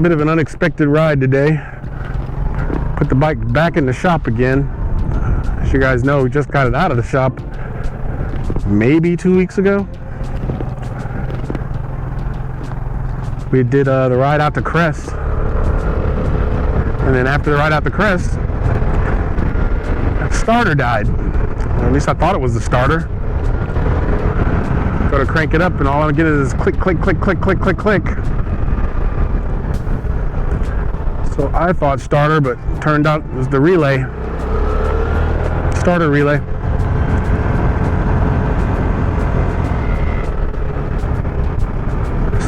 bit of an unexpected ride today. Put the bike back in the shop again. As you guys know, we just got it out of the shop maybe 2 weeks ago. We did the ride out to Crest. And then after the ride out to Crest, the starter died. Or at least I thought it was the starter. Go to crank it up and all I get is click, click, click, click, click, click, click. So I thought starter, but turned out it was the relay. Starter relay.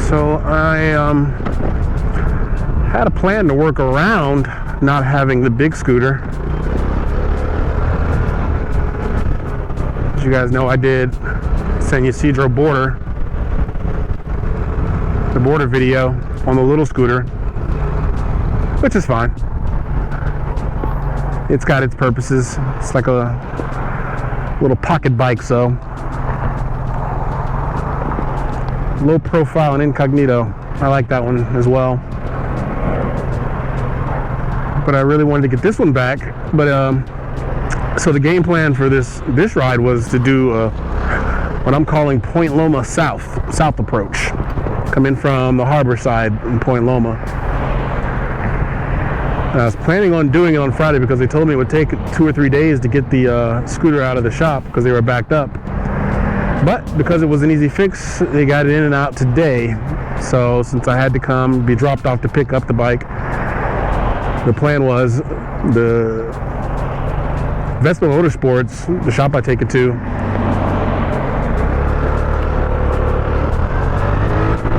So I had a plan to work around not having the big scooter. As you guys know, I did San Ysidro border, the border video on the little scooter, which is fine. It's got its purposes. It's like a little pocket bike, so low profile and incognito. I like that one as well. But I really wanted to get this one back. But so the game plan for this ride was to do what I'm calling Point Loma south approach. Come in from the harbor side in Point Loma. I was planning on doing it on Friday because they told me it would take 2 or 3 days to get the scooter out of the shop because they were backed up. But because it was an easy fix, they got it in and out today. So since I had to come, be dropped off to pick up the bike, the plan was the Vespa Motorsports, the shop I take it to,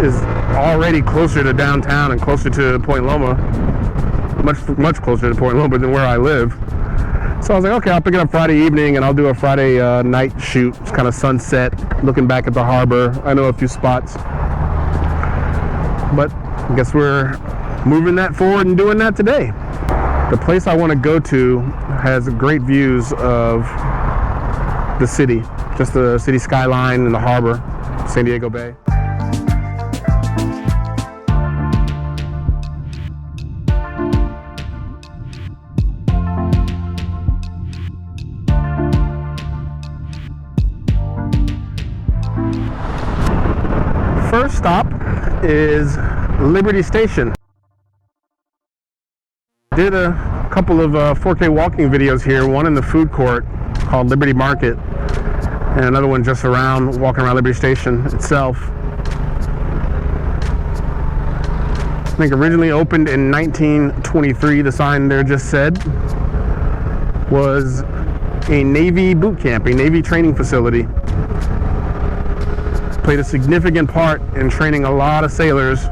is already closer to downtown and closer to Point Loma, much closer to Point Loma than where I live. So I was like, okay, I'll pick it up Friday evening and I'll do a Friday night shoot. It's kind of sunset, looking back at the harbor. I know a few spots, but I guess we're moving that forward and doing that today. The place I want to go to has great views of the city, just the city skyline and the harbor, San Diego Bay. First stop is Liberty Station. Did a couple of 4K walking videos here, one in the food court called Liberty Market, and another one just walking around Liberty Station itself. I think originally opened in 1923, the sign there just said, was a Navy boot camp, a Navy training facility. Played a significant part in training a lot of sailors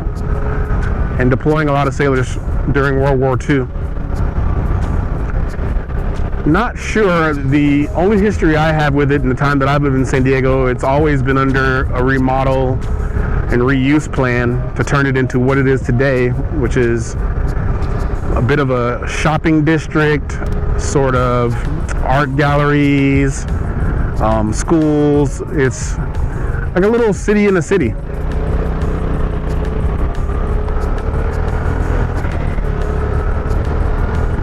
and deploying a lot of sailors during World War II. Not sure, the only history I have with it in the time that I've lived in San Diego, it's always been under a remodel and reuse plan to turn it into what it is today, which is a bit of a shopping district, sort of art galleries, schools. It's like a little city in a city.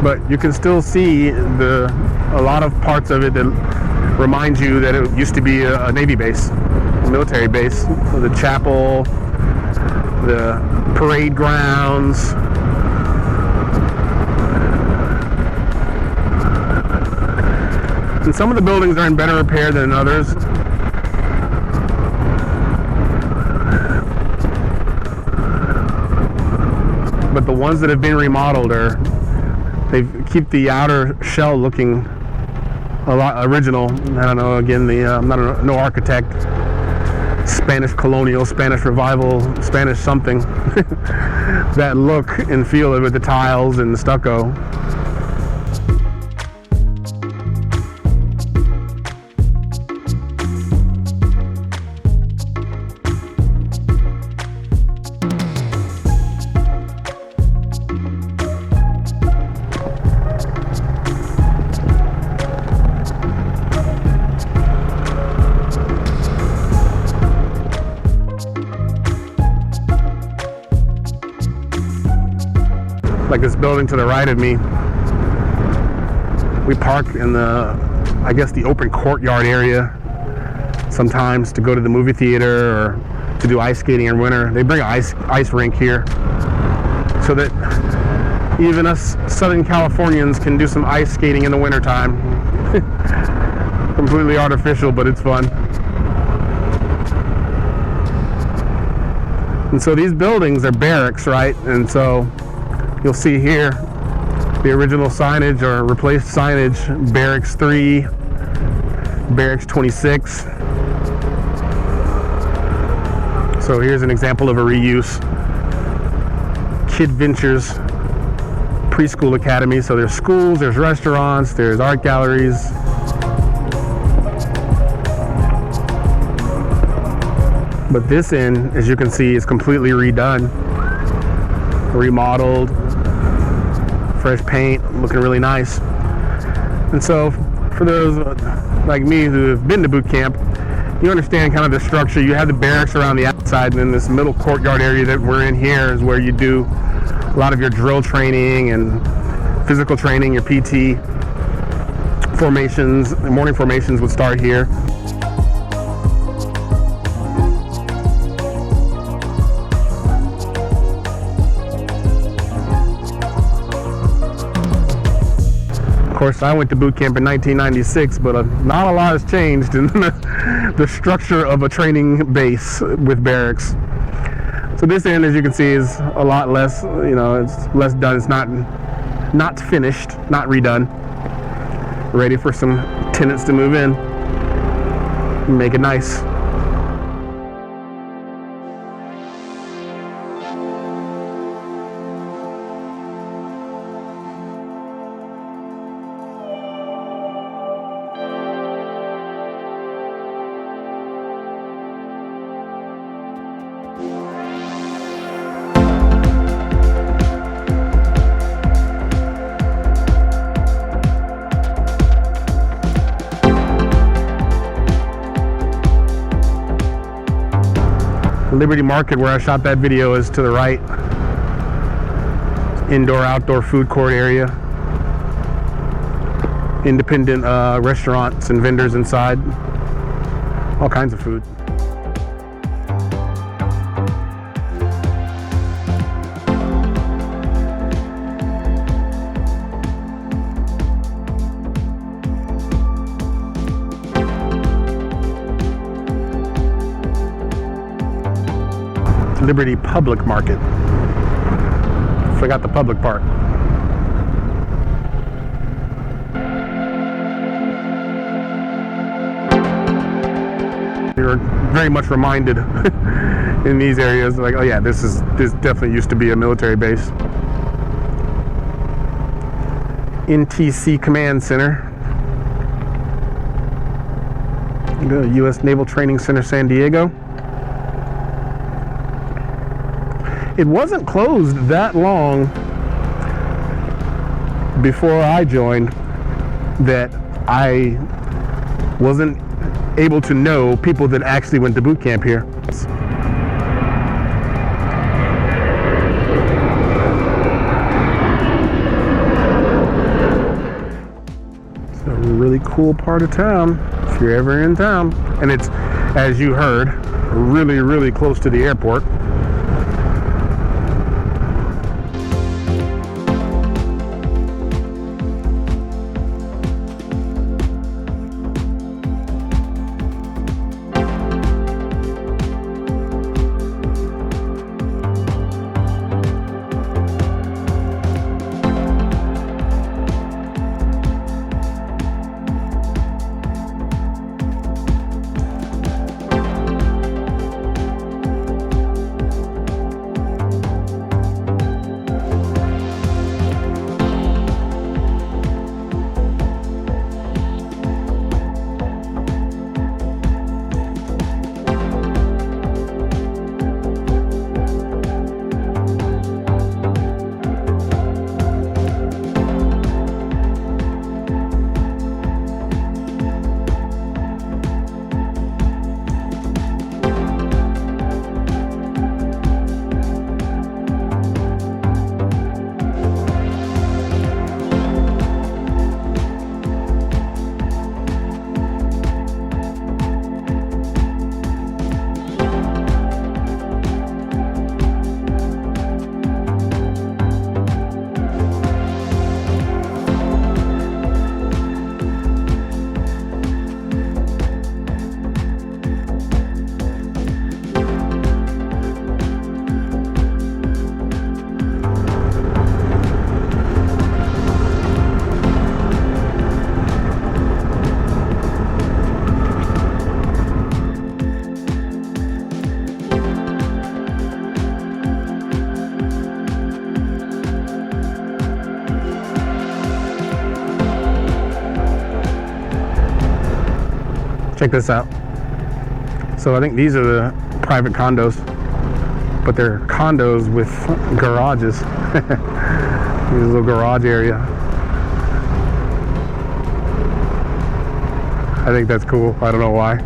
But you can still see a lot of parts of it that remind you that it used to be a Navy base, a military base. The chapel, the parade grounds. And some of the buildings are in better repair than others. But the ones that have been remodeled they keep the outer shell looking a lot original. I don't know, again, I'm not no architect. Spanish colonial, Spanish revival, Spanish something. That look and feel of it, the tiles and the stucco. like this building to the right of me. We park in I guess the open courtyard area sometimes to go to the movie theater or to do ice skating in winter. They bring an ice rink here so that even us Southern Californians can do some ice skating in the wintertime. Completely artificial, but it's fun. And so these buildings are barracks, right? And so you'll see here the original signage or replaced signage, Barracks 3, Barracks 26. So here's an example of a reuse. Kid Ventures Preschool Academy. So there's schools, there's restaurants, there's art galleries. But this end, as you can see, is completely redone, remodeled, fresh paint, looking really nice. And so for those like me who have been to boot camp, you understand kind of the structure. You have the barracks around the outside, and then this middle courtyard area that we're in here is where you do a lot of your drill training and physical training, your PT formations. The morning formations would start here. Of course, I went to boot camp in 1996, but not a lot has changed in the structure of a training base with barracks. So this end, as you can see, is a lot less, it's less done. It's not finished, not redone. Ready for some tenants to move in, make it nice. Liberty Market, where I shot that video, is to the right. Indoor outdoor food court area. Independent restaurants and vendors inside. All kinds of food. Liberty Public Market. Forgot the public part. You're very much reminded in these areas, like, oh yeah, this definitely used to be a military base. NTC Command Center. The U.S. Naval Training Center, San Diego. It wasn't closed that long before I joined that I wasn't able to know people that actually went to boot camp here. It's a really cool part of town if you're ever in town. And it's, as you heard, really, really close to the airport. Check this out. So I think these are the private condos, but they're condos with garages. Here's a little garage area. I think that's cool. I don't know why.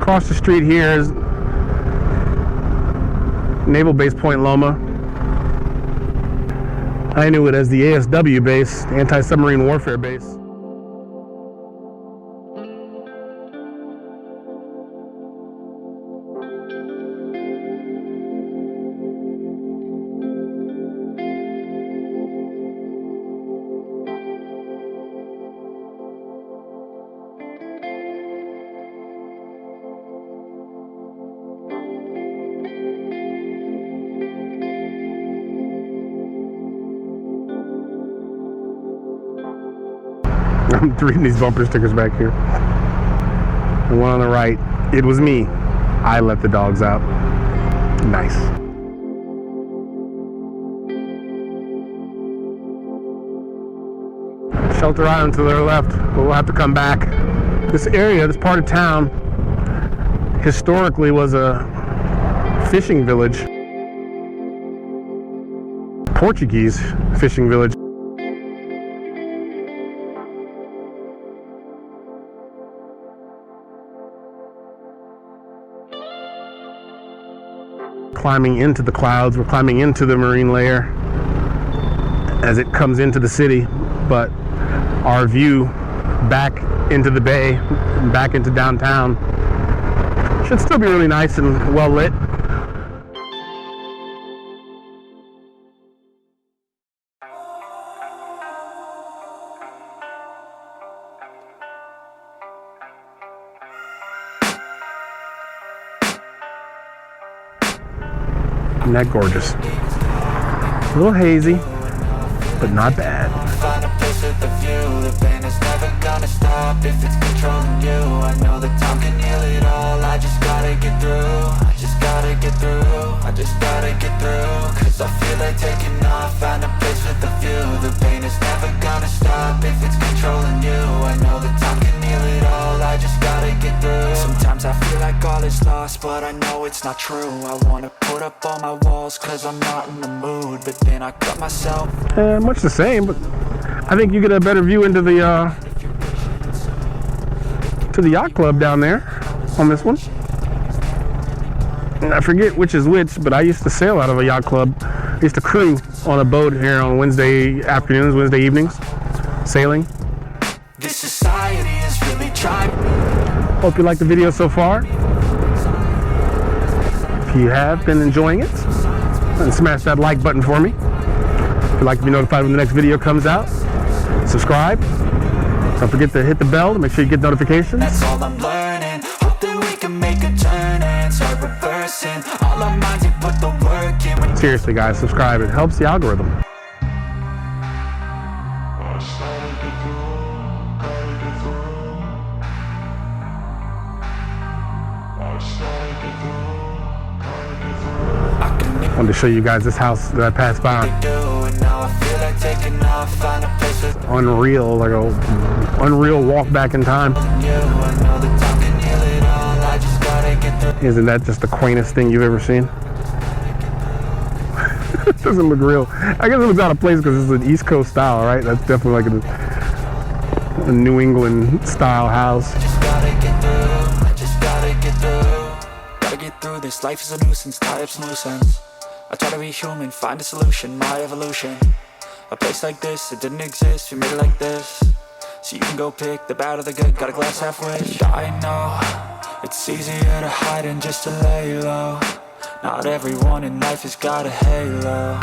Across the street here is Naval Base Point Loma. I knew it as the ASW base, Anti-Submarine Warfare Base. I'm reading these bumper stickers back here. The one on the right, it was me. I let the dogs out. Nice. Shelter Island to their left, but we'll have to come back. This area, this part of town, historically was a fishing village. Portuguese fishing village. Climbing into the clouds, we're climbing into the marine layer as it comes into the city, but our view back into the bay, back into downtown, should still be really nice and well lit. Isn't that gorgeous? A little hazy, but not bad. Find a place with a view. The pain is never gonna stop if it's controlling you. I know that time can heal it all. I just gotta get through. I just gotta get through. I just gotta get through. Cause I feel like taking off. Find a place with a view. The pain is never gonna stop if it's controlling you. I know that time can heal it all. I just gotta get through. Sometimes I feel like all is lost, but I know it's not true. I wanna put up all my walls cause I'm not in the mood, but then I cut myself. Much the same, but I think you get a better view into the to the yacht club down there on this one. And I forget which is which, but I used to sail out of a yacht club. I used to crew on a boat here on Wednesday afternoons, Wednesday evenings, sailing. This society is really trying. Hope you like the video so far. If you have been enjoying it, then smash that like button for me. If you'd like to be notified when the next video comes out, subscribe. Don't forget to hit the bell to make sure you get notifications. That's all I'm learning. Hope that we can make a turn and start reversing. All our minds and put the work in. Seriously guys, subscribe. It helps the algorithm. I wanted to show you guys this house that I passed by. I feel like taking off, find a place with Unreal, like a unreal walk back in time. you. I know that time can heal it all. I just gotta get through. Isn't that just the quaintest thing you've ever seen? It doesn't look real. I guess it looks out of place because it's an East Coast style, right? That's definitely like a New England style house. Just gotta get through. I just gotta get through. Gotta get through this. Life is a nuisance. Tie up some loose ends. I try to be human, find a solution. My evolution. A place like this, it didn't exist. We made it like this. So you can go pick the bad or the good. Got a glass half wish. I know it's easier to hide than just to lay low. Not everyone in life has got a halo.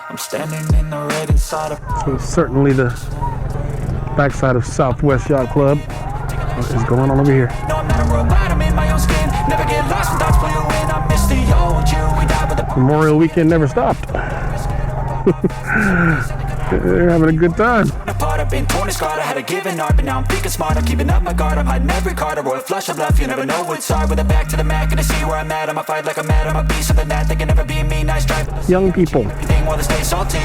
I'm standing in the red inside of. So certainly the backside of Southwest Yacht Club. What is going on over here? No, I'm not a robot, I'm in my own skin. Never get lost when thoughts pull you in. I miss the old you. We died with the Memorial weekend never stopped. They're having a good time. apart. I've been torn and scarred. I had a given art, but now I'm thinking smart. I'm keeping up my guard. I'm hiding every card. A royal flush of bluff. You never know what's hard. With a back to the mat, gonna see where I'm at. I'ma fight like I'm mad. I'm a beast of the net. They can never be me. Nice try. Young people. Everything while they stay salty.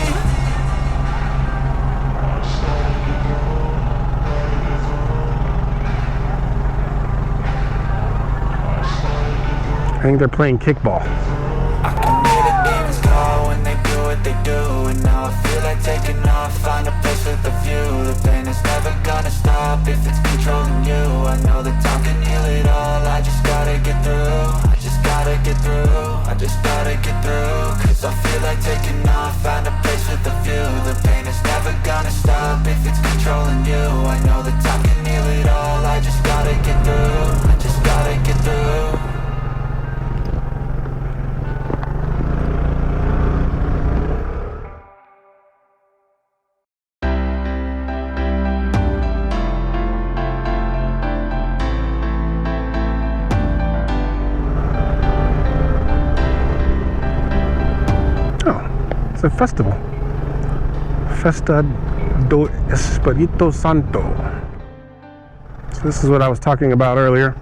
I think they're playing kickball. I can hear the demons call when they do what they do. And now I feel like taking off. Find a place with a view. The pain is never gonna stop if it's controlling you. I know that time can heal it all. I just gotta get through. I just gotta get through. I just gotta get through. Cause I feel like taking off. Find a place with a view. The pain is never gonna stop if it's controlling you. I know that time can heal it all. I just gotta get through. I just gotta get through. It's a festival. Festa do Espírito Santo. So this is what I was talking about earlier.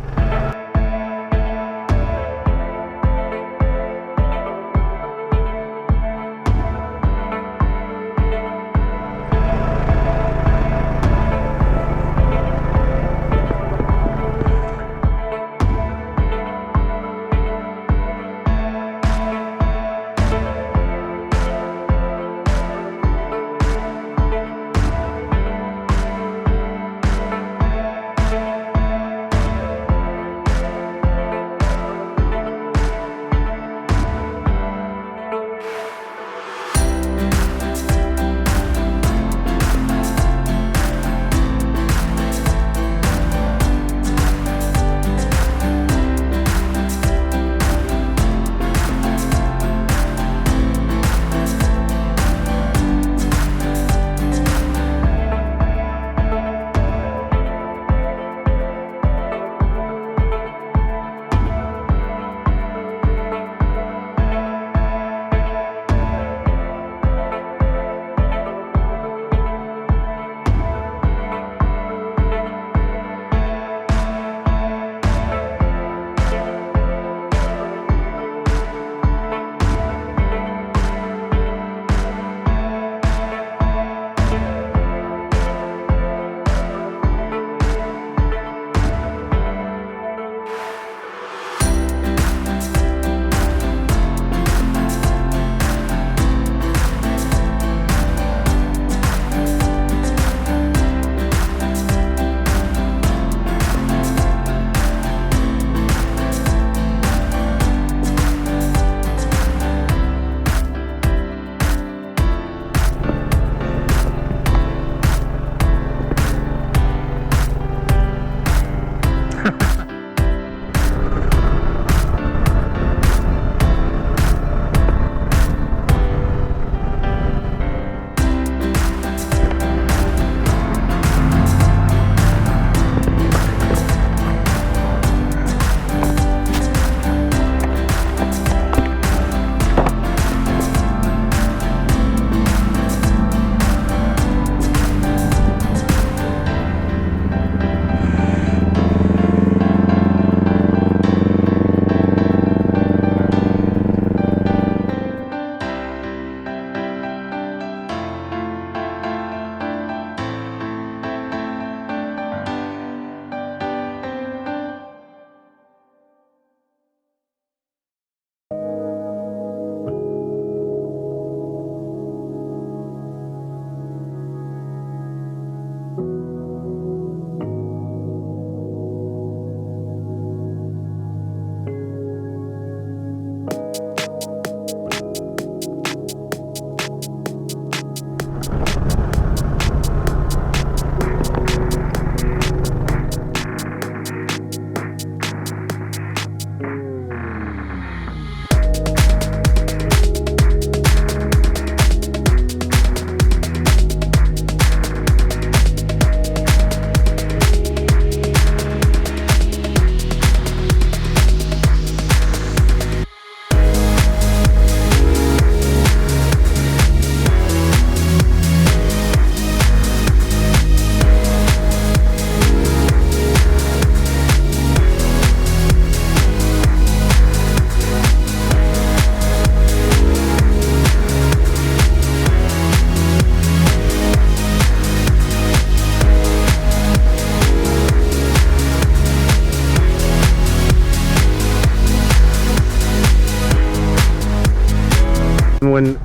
when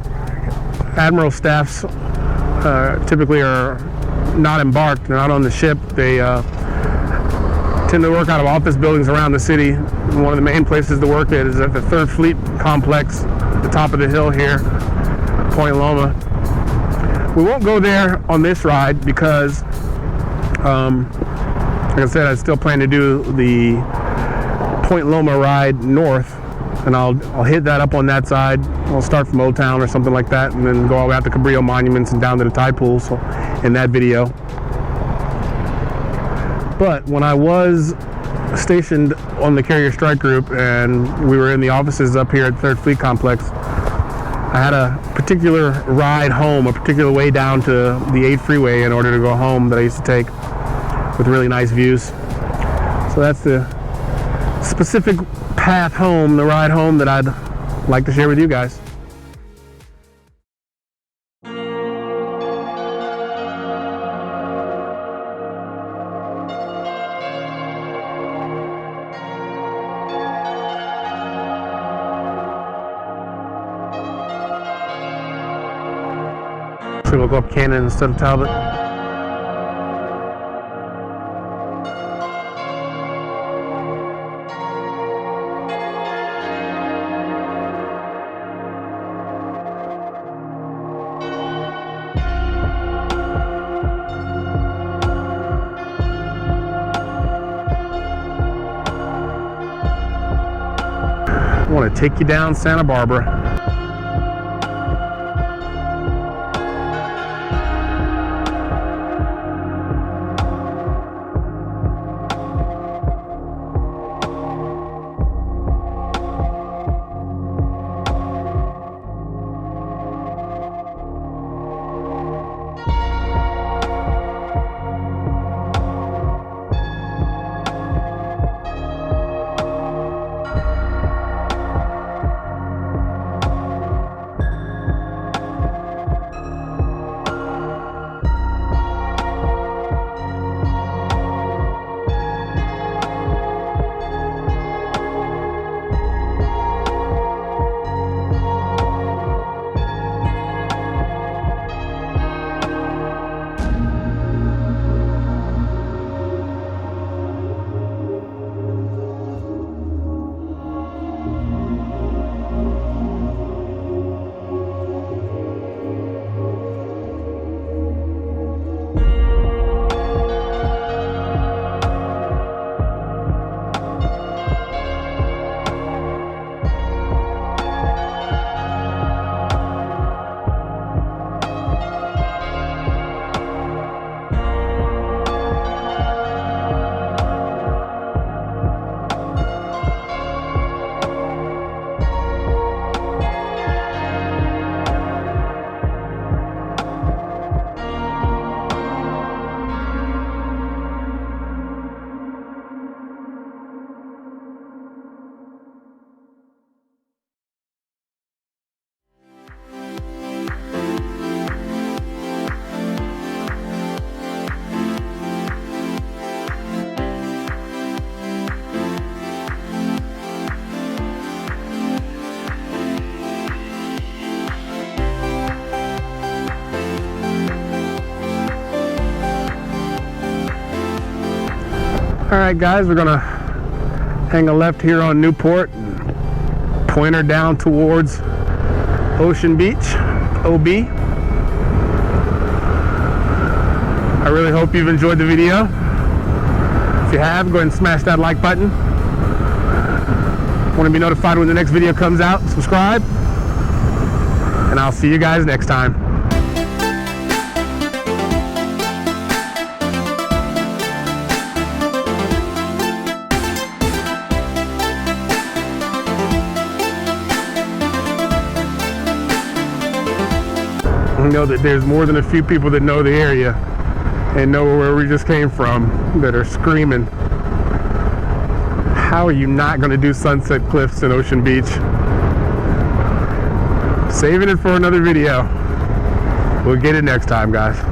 admiral staffs typically are not embarked, they're not on the ship, they tend to work out of office buildings around the city. One of the main places to work at is at the 3rd Fleet Complex, at the top of the hill here, Point Loma. We won't go there on this ride because, like I said, I still plan to do the Point Loma ride north, and I'll hit that up on that side. I'll start from Old Town or something like that, and then go all the way out to Cabrillo Monuments and down to the tide pools in that video. But when I was stationed on the Carrier Strike Group and we were in the offices up here at 3rd Fleet Complex, I had a particular ride home, a particular way down to the 8 freeway in order to go home that I used to take with really nice views. So that's the specific path home, the ride home that I'd like to share with you guys. So we'll go up Cannon instead of Talbot. I want to take you down Santa Barbara. Alright guys, we're gonna hang a left here on Newport and point her down towards Ocean Beach, OB. I really hope you've enjoyed the video. If you have, go ahead and smash that like button. Want to be notified when the next video comes out, subscribe, and I'll see you guys next time. I know that there's more than a few people that know the area and know where we just came from that are screaming, how are you not going to do Sunset Cliffs in Ocean Beach? Saving it for another video. We'll get it next time, guys.